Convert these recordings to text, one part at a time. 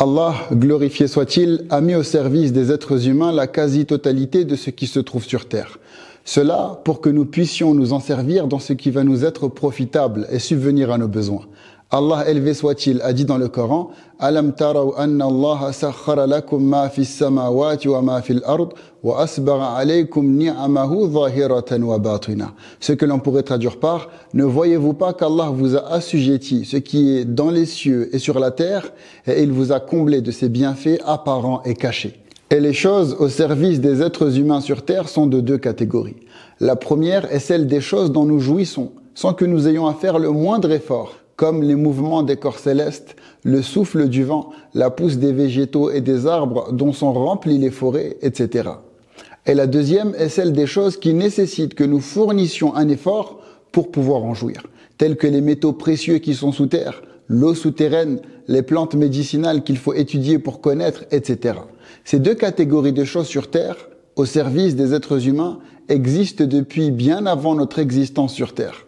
Allah, glorifié soit-il, a mis au service des êtres humains la quasi-totalité de ce qui se trouve sur terre. Cela pour que nous puissions nous en servir dans ce qui va nous être profitable et subvenir à nos besoins. Allah, élevé soit-il, a dit dans le Coran: Alam taraw anna Allah sakhkhara lakum ma fis samawati wa ma fil ard wa asbagha alaykum ni'amahu zahiratan wa batina. Ce que l'on pourrait traduire par: ne voyez-vous pas qu'Allah vous a assujetti ce qui est dans les cieux et sur la terre, et il vous a comblé de ses bienfaits apparents et cachés. Et les choses au service des êtres humains sur terre sont de deux catégories. La première est celle des choses dont nous jouissons, sans que nous ayons à faire le moindre effort, comme les mouvements des corps célestes, le souffle du vent, la pousse des végétaux et des arbres dont sont remplies les forêts, etc. Et la deuxième est celle des choses qui nécessitent que nous fournissions un effort pour pouvoir en jouir, tels que les métaux précieux qui sont sous terre, l'eau souterraine, les plantes médicinales qu'il faut étudier pour connaître, etc. Ces deux catégories de choses sur terre, au service des êtres humains, existent depuis bien avant notre existence sur terre.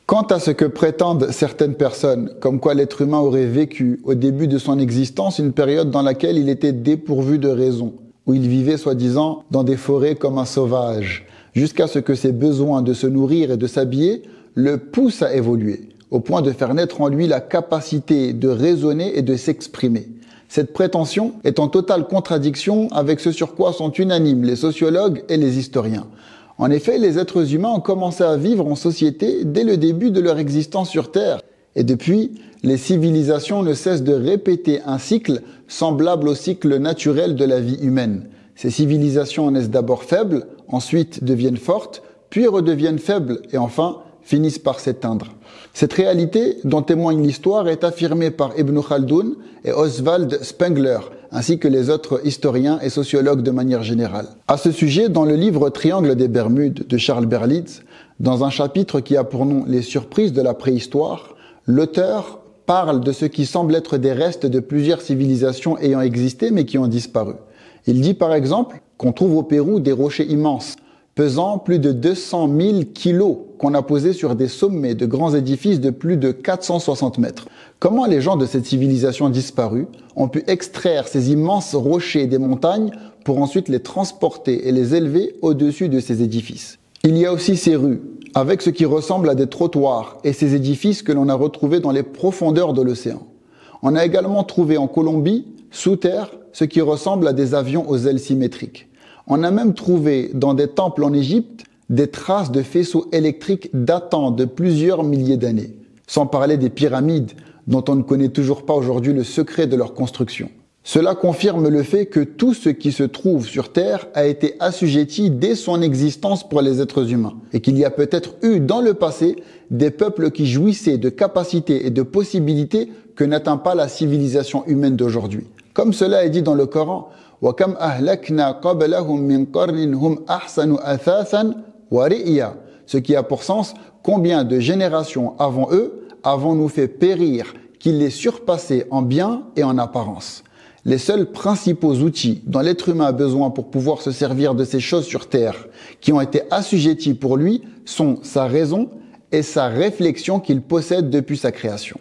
Quant à ce que prétendent certaines personnes, comme quoi l'être humain aurait vécu au début de son existence une période dans laquelle il était dépourvu de raison, où il vivait soi-disant dans des forêts comme un sauvage, jusqu'à ce que ses besoins de se nourrir et de s'habiller le poussent à évoluer, au point de faire naître en lui la capacité de raisonner et de s'exprimer. Cette prétention est en totale contradiction avec ce sur quoi sont unanimes les sociologues et les historiens. En effet, les êtres humains ont commencé à vivre en société dès le début de leur existence sur Terre. Et depuis, les civilisations ne cessent de répéter un cycle semblable au cycle naturel de la vie humaine. Ces civilisations naissent d'abord faibles, ensuite deviennent fortes, puis redeviennent faibles et enfin finissent par s'éteindre. Cette réalité, dont témoigne l'histoire, est affirmée par Ibn Khaldoun et Oswald Spengler, ainsi que les autres historiens et sociologues de manière générale. À ce sujet, dans le livre Triangle des Bermudes de Charles Berlitz, dans un chapitre qui a pour nom Les surprises de la préhistoire, l'auteur parle de ce qui semble être des restes de plusieurs civilisations ayant existé mais qui ont disparu. Il dit par exemple qu'on trouve au Pérou des rochers immenses, pesant plus de 200 000 kilos, qu'on a posés sur des sommets de grands édifices de plus de 460 mètres. Comment les gens de cette civilisation disparue ont pu extraire ces immenses rochers des montagnes pour ensuite les transporter et les élever au-dessus de ces édifices? Il y a aussi ces rues, avec ce qui ressemble à des trottoirs, et ces édifices que l'on a retrouvés dans les profondeurs de l'océan. On a également trouvé en Colombie, sous terre, ce qui ressemble à des avions aux ailes symétriques. On a même trouvé dans des temples en Égypte des traces de faisceaux électriques datant de plusieurs milliers d'années, sans parler des pyramides dont on ne connaît toujours pas aujourd'hui le secret de leur construction. Cela confirme le fait que tout ce qui se trouve sur Terre a été assujetti dès son existence pour les êtres humains et qu'il y a peut-être eu dans le passé des peuples qui jouissaient de capacités et de possibilités que n'atteint pas la civilisation humaine d'aujourd'hui. Comme cela est dit dans le Coran: وَكَمْ أَهْلَكْنَا قَبْلَهُمْ مِنْ قَرْنٍ هُمْ أَحْسَنُ أَثَاثًا وَرِئْيًا. Ce qui a pour sens: combien de générations avant eux avons-nous fait périr qu'ils les surpassaient en bien et en apparence. Les seuls principaux outils dont l'être humain a besoin pour pouvoir se servir de ces choses sur terre qui ont été assujettis pour lui sont sa raison et sa réflexion qu'il possède depuis sa création.